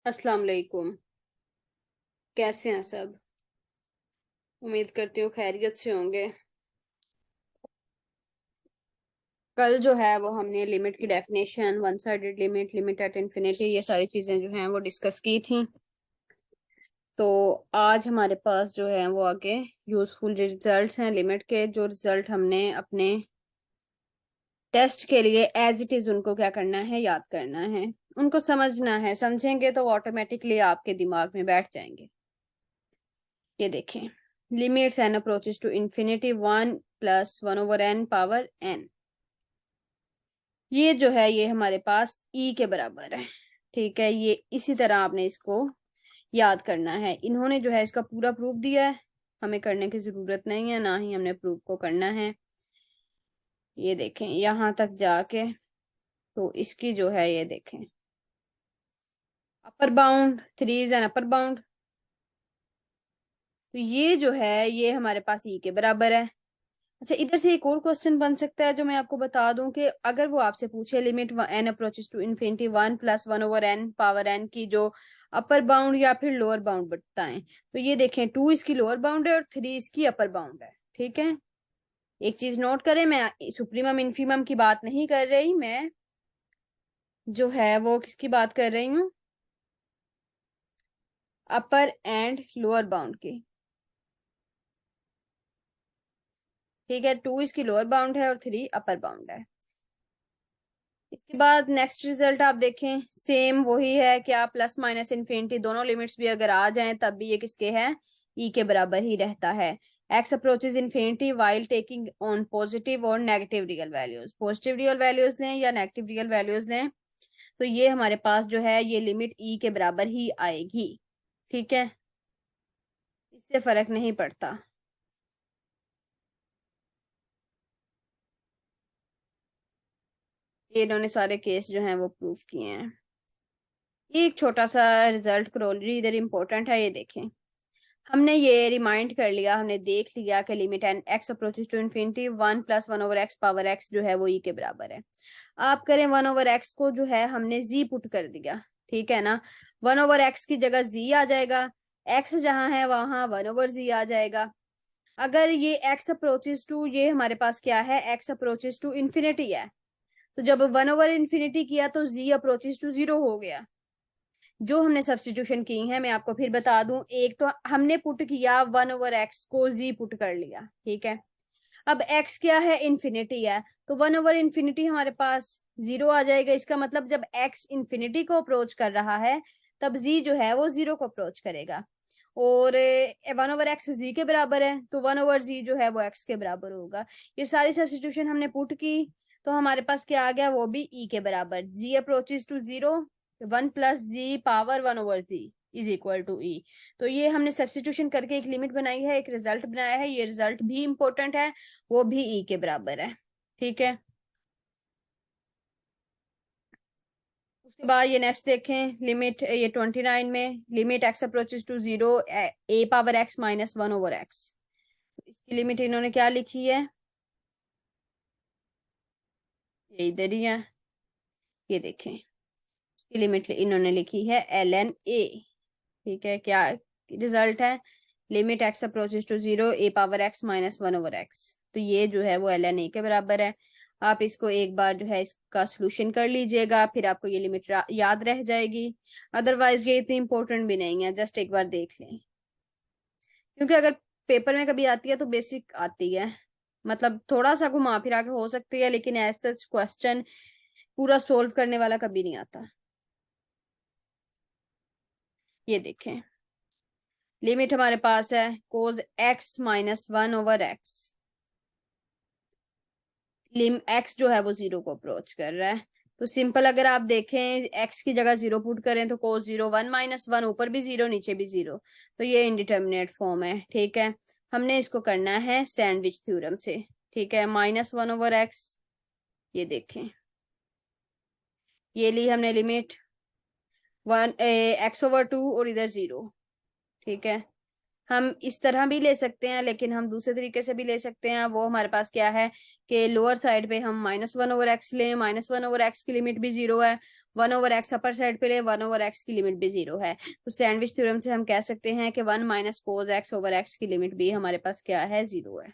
अस्सलाम वालेकुम। कैसे हैं सब? उम्मीद करती हूँ खैरियत से होंगे। कल जो है वो हमने लिमिट की definition, one sided limit, limit at infinity, ये सारी चीजें जो हैं वो डिस्कस की थी। तो आज हमारे पास जो है वो आगे यूजफुल रिजल्ट्स हैं लिमिट के, जो रिजल्ट हमने अपने टेस्ट के लिए एज इट इज उनको क्या करना है, याद करना है, उनको समझना है। समझेंगे तो ऑटोमेटिकली आपके दिमाग में बैठ जाएंगे। ये देखें, limits and approaches to infinity, one plus one over n power n. ये जो है ये हमारे पास ई के बराबर है। ठीक है, ये इसी तरह आपने इसको याद करना है। इन्होंने जो है इसका पूरा प्रूफ दिया है, हमें करने की जरूरत नहीं है, ना ही हमने प्रूफ को करना है। ये देखें यहां तक जाके, तो इसकी जो है ये देखें, upper bound three is an upper bound. तो ये जो है ये हमारे पास ई के बराबर है। अच्छा, इधर से एक और क्वेश्चन बन सकता है जो मैं आपको बता दूं कि अगर वो आपसे पूछे limit n approaches to infinity, one plus one over n power n की जो अपर बाउंड या फिर लोअर बाउंड बताएं, तो ये देखें टू इसकी लोअर बाउंड है और थ्री इसकी अपर बाउंड है। ठीक है, एक चीज नोट करें, मैं सुप्रीमम इन्फीमम की बात नहीं कर रही, मैं जो है वो किसकी बात कर रही हूँ, अपर एंड लोअर बाउंड की। ठीक है, टू इसकी लोअर बाउंड है और थ्री अपर बाउंड है। इसके बाद नेक्स्ट रिजल्ट आप देखें, सेम वही है कि आप प्लस माइनस इन्फिनिटी दोनों लिमिट्स भी अगर आ जाएं तब भी ये किसके हैं, ई के बराबर ही रहता है। X approaches infinity while taking on positive और negative real values, positive real values लें या नेगेटिव रियल वैल्यूज लें, तो ये हमारे पास जो है ये लिमिट ई के बराबर ही आएगी। ठीक है, इससे फर्क नहीं पड़ता। ये इन्होंने सारे केस जो हैं वो प्रूफ किए हैं। ये एक छोटा सा रिजल्ट क्रोलरी इधर इंपॉर्टेंट है, ये देखें। हमने ये रिमाइंड कर लिया, हमने देख लिया कि limit n x approaches to infinity, one plus one over x power x जो है वो ई के बराबर है। आप करें वन ओवर एक्स को जो है हमने जी पुट कर दिया। ठीक है ना, वन ओवर एक्स की जगह जी आ जाएगा, एक्स जहां है वहां वन ओवर जी आ जाएगा। अगर ये एक्स अप्रोचेस टू, ये हमारे पास क्या है, एक्स अप्रोचेस टू इन्फिनिटी है, तो जब वन ओवर इन्फिनिटी किया तो जी अप्रोचेस टू जीरो हो गया। जो हमने सब्सटीट्यूशन की है मैं आपको फिर बता दूं, एक तो हमने पुट किया वन ओवर एक्स को जी पुट कर लिया। ठीक है, अब एक्स क्या है, इन्फिनिटी है, तो वन ओवर इन्फिनिटी हमारे पास जीरो आ जाएगा। इसका मतलब जब एक्स इन्फिनिटी को अप्रोच कर रहा है तब जी जो है वो जीरो को अप्रोच करेगा। और वन ओवर एक्स जी के बराबर है, तो वन ओवर जी जो है वो एक्स के बराबर होगा। ये सारी सब्सटीट्यूशन हमने पुट की, तो हमारे पास क्या आ गया, वो भी ई के बराबर, g approaches to zero, one plus g power one over g is equal to e. तो ये हमने सब्सटीट्यूशन करके एक लिमिट बनाई है, एक रिजल्ट बनाया है, ये रिजल्ट भी इंपॉर्टेंट है, वो भी ई के बराबर है। ठीक है, उसके बाद ये नेक्स्ट देखें, लिमिट ये 29 में, limit x approaches to zero a power x minus one over x. इसकी लिमिट इन्होंने क्या लिखी है, ये इधर ही है, ये देखें, इसकी लिमिट इन्होंने लिखी है एल एन ए। ठीक है, क्या रिजल्ट है, limit x approaches to zero a power x minus one over x. तो ये जो है वो एल एन ए के बराबर है। आप इसको एक बार जो है इसका सोल्यूशन कर लीजिएगा, फिर आपको ये लिमिट याद रह जाएगी। अदरवाइज ये इतनी इंपॉर्टेंट भी नहीं है, जस्ट एक बार देख लें, क्योंकि अगर पेपर में कभी आती है तो बेसिक आती है, मतलब थोड़ा सा घुमा फिरा के हो सकती है, लेकिन एज सच क्वेश्चन पूरा सोल्व करने वाला कभी नहीं आता। ये देखें, लिमिट हमारे पास है cos x minus one over x, lim x जो है वो जीरो को अप्रोच कर रहा है। तो सिंपल अगर आप देखें, एक्स की जगह जीरो पुट करें तो cos zero one minus one, ऊपर भी जीरो नीचे भी जीरो, तो ये इनडिटर्मिनेट फॉर्म है। ठीक है, हमने इसको करना है सैंडविच थ्योरम से। ठीक है, माइनस वन ओवर एक्स, ये देखें, ये ली हमने limit one x over two और इधर जीरो। ठीक है, हम इस तरह भी ले सकते हैं, लेकिन हम दूसरे तरीके से भी ले सकते हैं। वो हमारे पास क्या है कि लोअर साइड पे हम माइनस वन ओवर एक्स लें, माइनस वन ओवर एक्स की लिमिट भी जीरो है, 1/x अपर साइड पे ले, 1/x की लिमिट भी 0 है। तो सैंडविच थ्योरम से हम कह सकते हैं कि 1 माइनस कोस x/x की लिमिट भी हमारे पास क्या है, 0 है।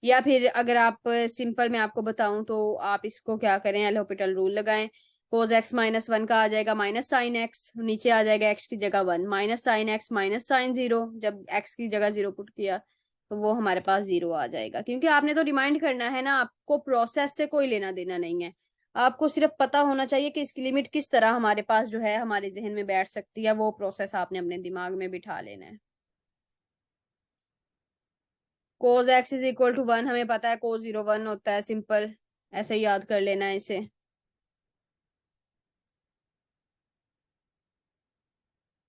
या फिर अगर आप सिंपल में आपको बताऊं तो आप इसको क्या करें, एल हॉपिटल रूल लगाएं। कोस x माइनस 1 का आ जाएगा माइनस साइन x, नीचे आ जाएगा x की जगह 1, minus sine x minus sine 0, जब x की जगह 0 पुट किया तो वो हमारे पास 0 आ जाएगा। क्योंकि आपने तो रिमाइंड करना है ना, आपको प्रोसेस से कोई लेना देना नहीं है, आपको सिर्फ पता होना चाहिए कि इसकी लिमिट किस तरह हमारे पास जो है हमारे जहन में बैठ सकती है, वो प्रोसेस आपने अपने दिमाग में बिठा लेना है। Cos x is equal to 1 हमें पता है, कोस 0 1 होता है, सिंपल ऐसे ही याद कर लेना है इसे।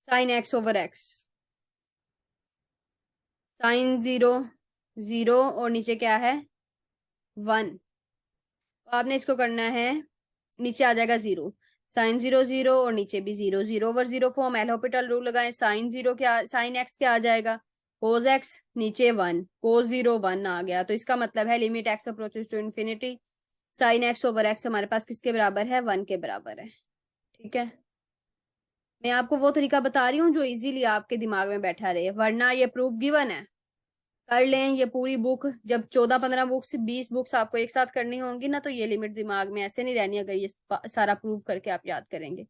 साइन x/x, साइन 0 0 और नीचे क्या है 1, तो आपने इसको करना है, नीचे आ जाएगा 0, साइन 0 0 और नीचे भी 0, 0/0 फॉर्म, एल हॉपिटल रूल लगाएं। साइन 0 क्या, साइन x क्या आ जाएगा कोस x, नीचे 1, कोस 0 1 आ गया, तो इसका मतलब है limit x approaches to infinity, sine x/x हमारे पास किसके बराबर है, 1 के बराबर है। ठीक है, मैं आपको वो तरीका बता रही हूँ जो इजीली आपके दिमाग में बैठा रहे, वरना ये प्रूफ गिवन है, कर लें ये पूरी बुक, जब 14-15 बुक्स 20 बुक्स आपको एक साथ करनी होंगी ना, तो ये लिमिट दिमाग में ऐसे नहीं रहनी अगर ये सारा प्रूफ करके आप याद करेंगे।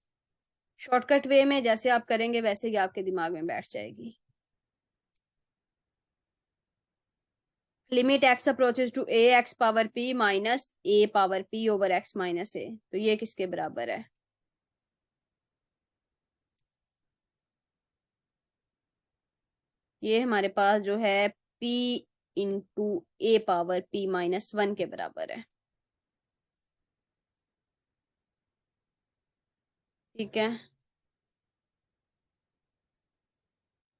शॉर्टकट वे में जैसे आप करेंगे वैसे ही आपके दिमाग में बैठ जाएगी। Limit x approaches to a x power p minus a power p over x minus a, तो ये किसके बराबर है, ये हमारे पास जो है p into a power p minus 1 के बराबर है। ठीक है,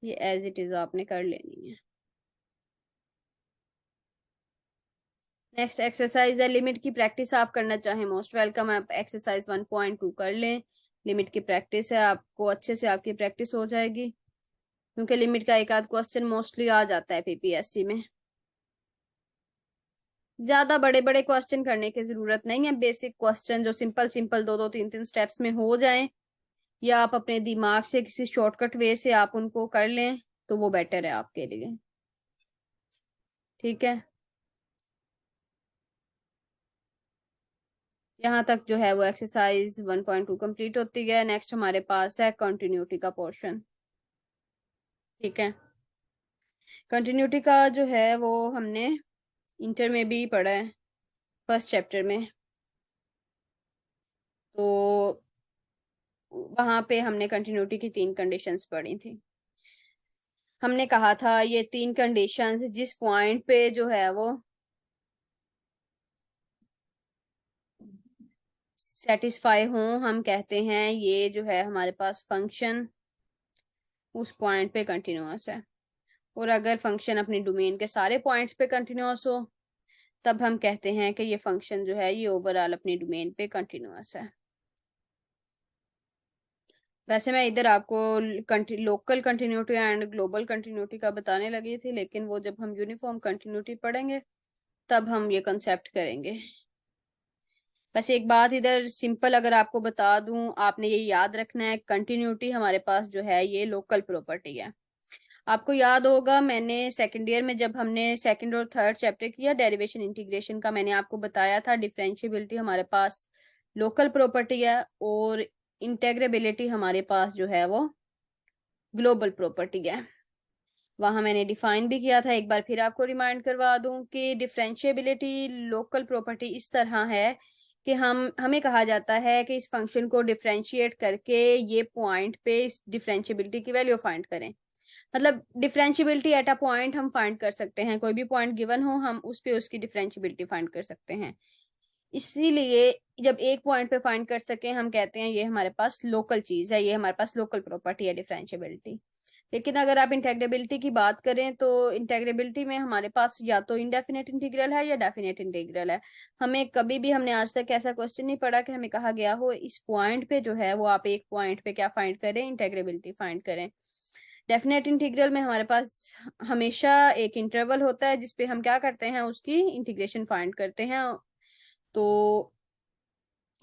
ये एज इट इज आपने कर लेनी है। नेक्स्ट एक्सरसाइज है, लिमिट की प्रैक्टिस आप करना चाहें मोस्ट वेलकम, आप एक्सरसाइज 1.2 कर लें। लिमिट की प्रैक्टिस है, आपको अच्छे से आपकी प्रैक्टिस हो जाएगी, क्योंकि लिमिट का एक आध क्वेश्चन मोस्टली आ जाता है पीपीएससी में। ज्यादा बड़े बड़े क्वेश्चन करने की जरूरत नहीं है, बेसिक क्वेश्चन जो सिंपल सिंपल 2-2 3-3 स्टेप्स में हो जाएं, या आप अपने दिमाग से किसी शॉर्टकट वे से आप उनको कर लें तो वो बेटर है आपके लिए। ठीक है, यहाँ तक जो है वो एक्सरसाइज 1.2 कंप्लीट होती है। नेक्स्ट हमारे पास है कंटिन्यूटी का पोर्शन। ठीक है, कंटिन्यूटी का जो है वो हमने इंटर में भी पढ़ा है, फर्स्ट चैप्टर में, तो वहां पे हमने कंटिन्यूटी की 3 कंडीशंस पढ़ी थी। हमने कहा था ये 3 कंडीशंस जिस पॉइंट पे जो है वो सेटिस्फाई हों, हम कहते हैं ये जो है हमारे पास फंक्शन उस पॉइंट पे कंटिन्यूअस है। और अगर फंक्शन अपनी डोमेन के सारे पॉइंट्स पे कंटिन्यूअस हो, तब हम कहते हैं कि ये फंक्शन जो है ये ओवरऑल अपनी डोमेन पे कंटिन्यूअस है। वैसे मैं इधर आपको local continuity and global continuity का बताने लगी थी, लेकिन वो जब हम यूनिफॉर्म कंटिन्यूटी पढ़ेंगे तब हम ये कंसेप्ट करेंगे। बस एक बात इधर सिंपल अगर आपको बता दूं, आपने ये याद रखना है, कंटिन्यूटी हमारे पास जो है ये लोकल प्रॉपर्टी है। आपको याद होगा मैंने सेकंड ईयर में जब हमने सेकंड और थर्ड चैप्टर किया डेरिवेशन इंटीग्रेशन का, मैंने आपको बताया था डिफरेंशिएबिलिटी हमारे पास लोकल प्रॉपर्टी है और इंटेग्रेबिलिटी हमारे पास जो है वो ग्लोबल प्रॉपर्टी है। वहां मैंने डिफाइन भी किया था, एक बार फिर आपको रिमाइंड करवा दूं कि डिफरेंशिएबिलिटी लोकल प्रॉपर्टी इस तरह है कि हमें कहा जाता है कि इस फंक्शन को डिफरेंशिएट करके ये पॉइंट पे इस डिफरेंशिएबिलिटी की वैल्यू फाइंड करें। मतलब डिफरेंशिएबिलिटी एट अ पॉइंट हम फाइंड कर सकते हैं, कोई भी पॉइंट गिवन हो हम उस पे उसकी डिफरेंशिएबिलिटी फाइंड कर सकते हैं। इसीलिए जब एक पॉइंट पे फाइंड कर सके हम कहते हैं ये हमारे पास लोकल चीज है, ये हमारे पास लोकल प्रॉपर्टी है डिफरेंशिएबिलिटी। लेकिन अगर आप इंटेग्रेबिलिटी की बात करें तो इंटेग्रेबिलिटी में हमारे पास या तो इनडेफिनेट इंटीग्रल है या डेफिनेट इंटीग्रल है। हमें कभी भी, हमने आज तक ऐसा क्वेश्चन नहीं पढ़ा कि हमें कहा गया हो इस पॉइंट पे जो है वो आप एक पॉइंट पे क्या फाइंड करें, इंटेग्रेबिलिटी फाइंड करें। डेफिनेट इंटीग्रल में हमारे पास हमेशा एक इंटरवल होता है जिसपे हम क्या करते हैं उसकी इंटीग्रेशन फाइंड करते हैं। तो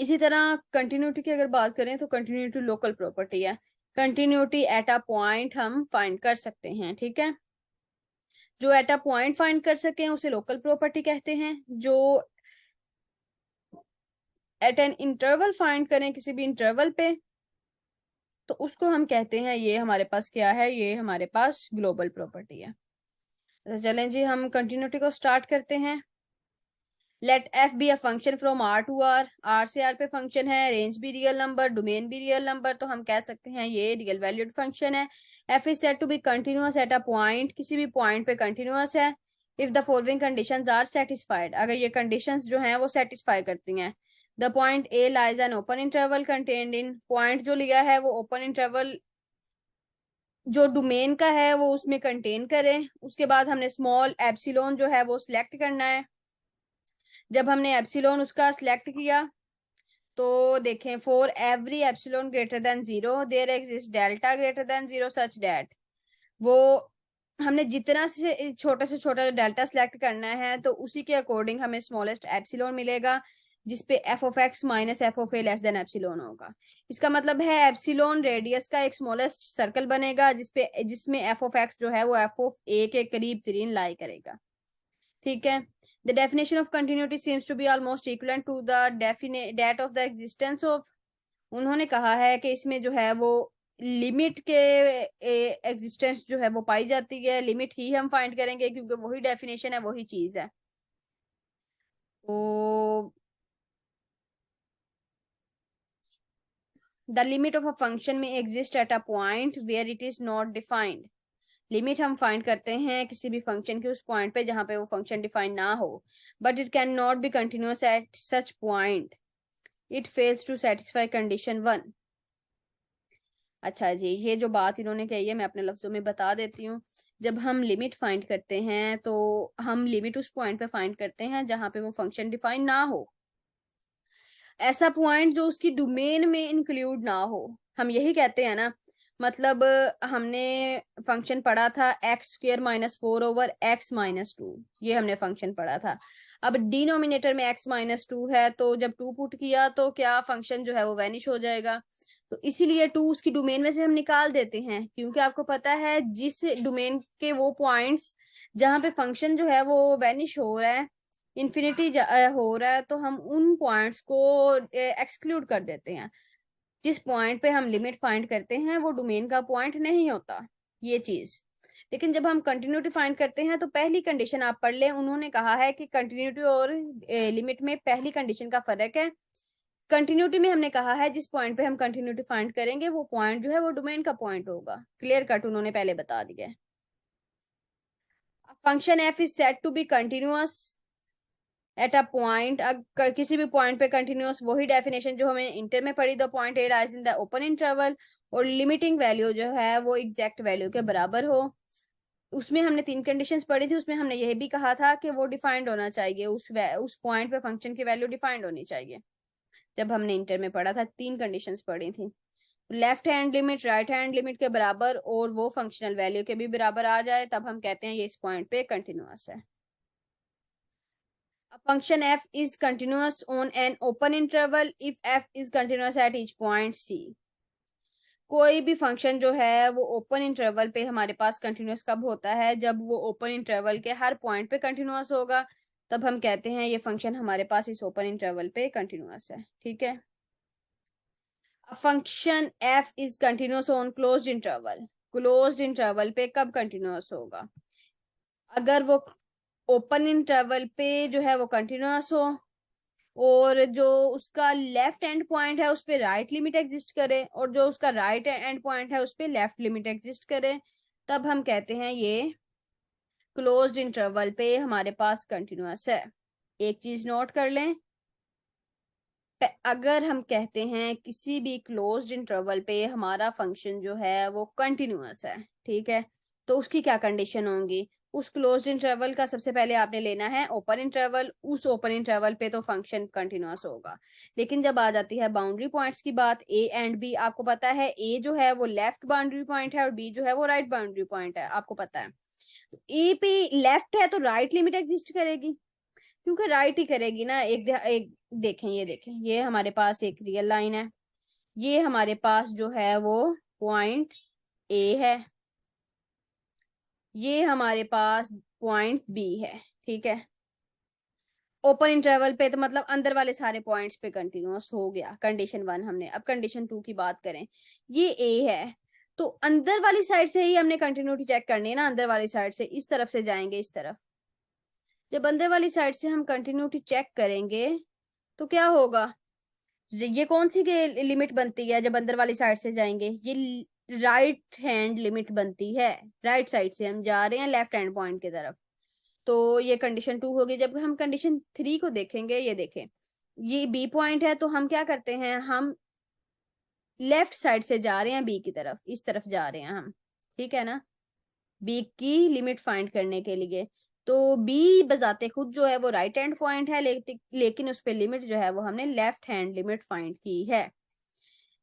इसी तरह कंटिन्यूटी की अगर बात करें तो कंटिन्यूटी लोकल प्रॉपर्टी है। कंटिन्यूटी एट अ पॉइंट हम फाइंड कर सकते हैं, ठीक है। जो एट अ पॉइंट फाइंड कर सके उसे लोकल प्रॉपर्टी कहते हैं। जो एट एन इंटरवल फाइंड करें किसी भी इंटरवल पे, तो उसको हम कहते हैं ये हमारे पास क्या है, ये हमारे पास ग्लोबल प्रॉपर्टी है। तो चलें जी, हम कंटिन्यूटी को स्टार्ट करते हैं। Let F be a function from R to R, R से आर पे फंक्शन है, रेंज भी रियल नंबर, डोमेन भी रियल नंबर, तो हम कह सकते हैं ये रियल वैल्यूड फंक्शन है। F is said to be continuous at a point, किसी भी पॉइंट पे कंटिन्यूअस है। If the following conditions are satisfied, अगर ये कंडीशंस जो हैं वो सेटिस्फाई करती हैं। The point A lies an open interval contained in, point जो लिया है वो ओपन इंटरवल जो डोमेन का है वो उसमें कंटेन करें। उसके बाद हमने स्मॉल एप्सिलॉन जो है वो सिलेक्ट करना है। जब हमने एप्सिलॉन उसका सिलेक्ट किया तो देखें, for every epsilon greater than 0 there exist delta greater than 0 such that, वो हमने जितना से छोटा डेल्टा सिलेक्ट करना है तो उसी के अकॉर्डिंग हमें स्मॉलेस्ट एप्सिलॉन मिलेगा, जिसपे F of x minus F of A less than epsilon होगा। इसका मतलब है एप्सिलॉन रेडियस का एक स्मॉलेस्ट सर्कल बनेगा जिसमें एफ ऑफ एक्स जो है वो एफ ऑफ ए के करीब तरीन लाई करेगा, ठीक है। The definition of continuity seems to be almost equivalent to the that of the existence of, उन्होंने कहा है कि इसमें जो है वो लिमिट के एग्जिस्टेंस जो है वो पाई जाती है। लिमिट ही हम फाइंड करेंगे क्योंकि वही डेफिनेशन है, वही चीज है। तो the limit of a function में exist at a point where it is not defined, limit हम फाइंड करते हैं किसी भी फंक्शन के उस पॉइंट पे जहां पे वो फंक्शन डिफाइन ना हो, but it cannot be continuous at such point, it fails to satisfy condition 1। अच्छा जी, ये जो बात इन्होंने कही है मैं अपने लफ्जों में बता देती हूँ। जब हम लिमिट फाइंड करते हैं तो हम लिमिट उस पॉइंट पे फाइंड करते हैं जहां पे वो फंक्शन डिफाइन ना हो, ऐसा पॉइंट जो उसकी डोमेन में इंक्लूड ना हो। हम यही कहते हैं ना, मतलब हमने फंक्शन पढ़ा था एक्स स्क्र माइनस 4/x-2, ये हमने फंक्शन पढ़ा था। अब डिनोमिनेटर में x-2 है, तो जब 2 पुट किया तो क्या फंक्शन जो है वो वैनिश हो जाएगा। तो इसीलिए 2 उसकी डोमेन में से हम निकाल देते हैं, क्योंकि आपको पता है जिस डोमेन के वो पॉइंट्स जहां पे फंक्शन जो है वो वैनिश हो रहा है, इन्फिनिटी हो रहा है, तो हम उन पॉइंट्स को एक्सक्लूड कर देते हैं। जिस पॉइंट पे हम लिमिट फाइंड करते हैं वो डोमेन का पॉइंट नहीं होता, ये चीज। लेकिन जब हम कंटिन्यूटी फाइंड करते हैं तो पहली कंडीशन आप पढ़ लें, उन्होंने कहा है कि कंटिन्यूटी और लिमिट में पहली कंडीशन का फर्क है। कंटिन्यूटी में हमने कहा है जिस पॉइंट पे हम कंटिन्यूटी फाइंड करेंगे वो पॉइंट जो है वो डोमेन का पॉइंट होगा, क्लियर कट उन्होंने पहले बता दिया है। Function F is said to be continuous at a point, किसी भी पॉइंट पे कंटिन्यूअस, वही डेफिनेशन जो हमें इंटर में पढ़ी, the point A lies in the open interval, और लिमिटिंग वैल्यू जो है वो एग्जैक्ट वैल्यू के बराबर हो। उसमें हमने 3 कंडीशंस पढ़ी थी, उसमें हमने यह भी कहा था कि वो डिफाइंड होना चाहिए, उस पॉइंट पे फंक्शन की वैल्यू डिफाइंड होनी चाहिए। जब हमने इंटर में पढ़ा था 3 कंडीशंस पढ़ी थी, left hand limit right hand limit के बराबर और वो फंक्शनल वैल्यू के भी बराबर आ जाए, तब हम कहते हैं ये इस पॉइंट पे कंटिन्यूअस है। A function f is continuous on an open interval if f is continuous at each point c, कोई भी फंक्शन जो है वो ओपन इंटरवल पे हमारे पास कंटिन्यूअस कब होता है, जब वो ओपन इंटरवल के हर पॉइंट पे कंटिन्यूअस होगा, तब हम कहते हैं ये फंक्शन हमारे पास इस ओपन इंटरवल पे कंटिन्यूअस है, ठीक है। Function f is continuous on closed interval, closed interval पे कब कंटिन्यूअस होगा, अगर वो ओपन इंटरवल पे जो है वो कंटिन्यूअस हो और जो उसका लेफ्ट एंड पॉइंट है उस पर राइट लिमिट एग्जिस्ट करे और जो उसका राइट एंड पॉइंट है उस पर लेफ्ट लिमिट एग्जिस्ट करे, तब हम कहते हैं ये क्लोज्ड इंटरवल पे हमारे पास कंटिन्यूअस है। एक चीज नोट कर लें, अगर हम कहते हैं किसी भी क्लोज्ड इंटरवल पे हमारा फंक्शन जो है वो कंटिन्यूअस है, ठीक है, तो उसकी क्या कंडीशन होंगी। उस क्लोज्ड इंटरवल का सबसे पहले आपने लेना है ओपन इंटरवल, उस ओपन इंटरवल पे तो फंक्शन कंटिन्यूअस होगा। लेकिन जब आ जाती है बाउंड्री पॉइंट्स की बात, ए एंड बी, आपको पता है ए जो है वो लेफ्ट बाउंड्री पॉइंट है और बी जो है वो राइट बाउंड्री पॉइंट है, आपको पता है। ए पे लेफ्ट है तो राइट लिमिट एग्जिस्ट करेगी, क्योंकि राइट ही करेगी ना। एक देखें, ये देखें, ये हमारे पास एक रियल लाइन है, ये हमारे पास जो है वो पॉइंट ए है, ये हमारे पास पॉइंट बी है, ठीक है। ओपन इंटरवल पे तो मतलब अंदर वाले सारे पॉइंट्स पे कंटिन्यूअस हो गया, कंडीशन 1 हमने। अब कंडीशन 2 की बात करें, ये ए है, तो अंदर वाली साइड से ही हमने कंटिन्यूटी चेक करनी है ना, अंदर वाली साइड से, इस तरफ से जाएंगे, इस तरफ। जब अंदर वाली साइड से हम कंटिन्यूटी चेक करेंगे तो क्या होगा, ये कौन सी लिमिट बनती है जब अंदर वाली साइड से जाएंगे, ये राइट हैंड लिमिट बनती है। राइट साइड से हम जा रहे हैं लेफ्ट हैंड पॉइंट की तरफ, तो ये कंडीशन 2 होगी। जब हम कंडीशन 3 को देखेंगे, ये देखें, ये बी पॉइंट है, तो हम क्या करते हैं, हम लेफ्ट साइड से जा रहे हैं बी की तरफ, इस तरफ जा रहे हैं हम, ठीक है ना, बी की लिमिट फाइंड करने के लिए। तो बी बजाते खुद जो है वो राइट हैंड पॉइंट है, लेकिन उस पर लिमिट जो है वो हमने लेफ्ट हैंड लिमिट फाइंड की है।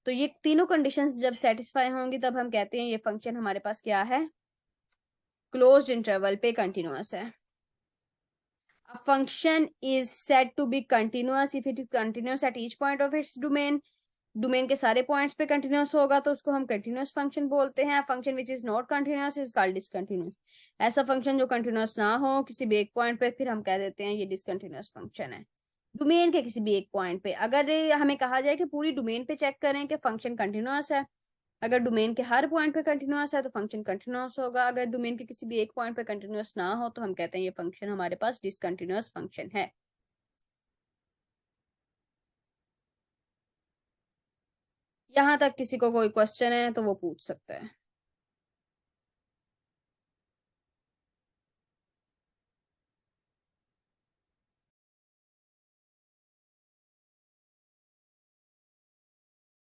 तो ये तीनों कंडीशंस जब सेटिस्फाई होंगी तब हम कहते हैं ये फंक्शन हमारे पास क्या है, क्लोज्ड इंटरवल पे कंटिन्यूअस है। A function is said to be continuous if it is continuous at each point of its domain. Domain के सारे पॉइंट्स पे कंटिन्यूअस होगा तो उसको हम कंटिन्यूअस फंक्शन बोलते हैं। Function which is not continuous is called discontinuous. ऐसा फंक्शन जो कंटिन्यूअस ना हो किसी भी एक पॉइंट पे, फिर हम कह देते हैं ये डिसकंटिन्यूअस फंक्शन है। डोमेन के किसी भी एक पॉइंट पे, अगर हमें कहा जाए कि पूरी डोमेन पे चेक करें कि फंक्शन कंटिन्यूअस है, अगर डोमेन के हर पॉइंट पे कंटिन्यूअस है तो फंक्शन कंटिन्यूअस होगा। अगर डोमेन के किसी भी एक पॉइंट पे कंटिन्यूअस ना हो तो हम कहते हैं ये फंक्शन हमारे पास डिसकंटिन्यूअस फंक्शन है। यहां तक किसी को कोई क्वेश्चन है तो वो पूछ सकता है।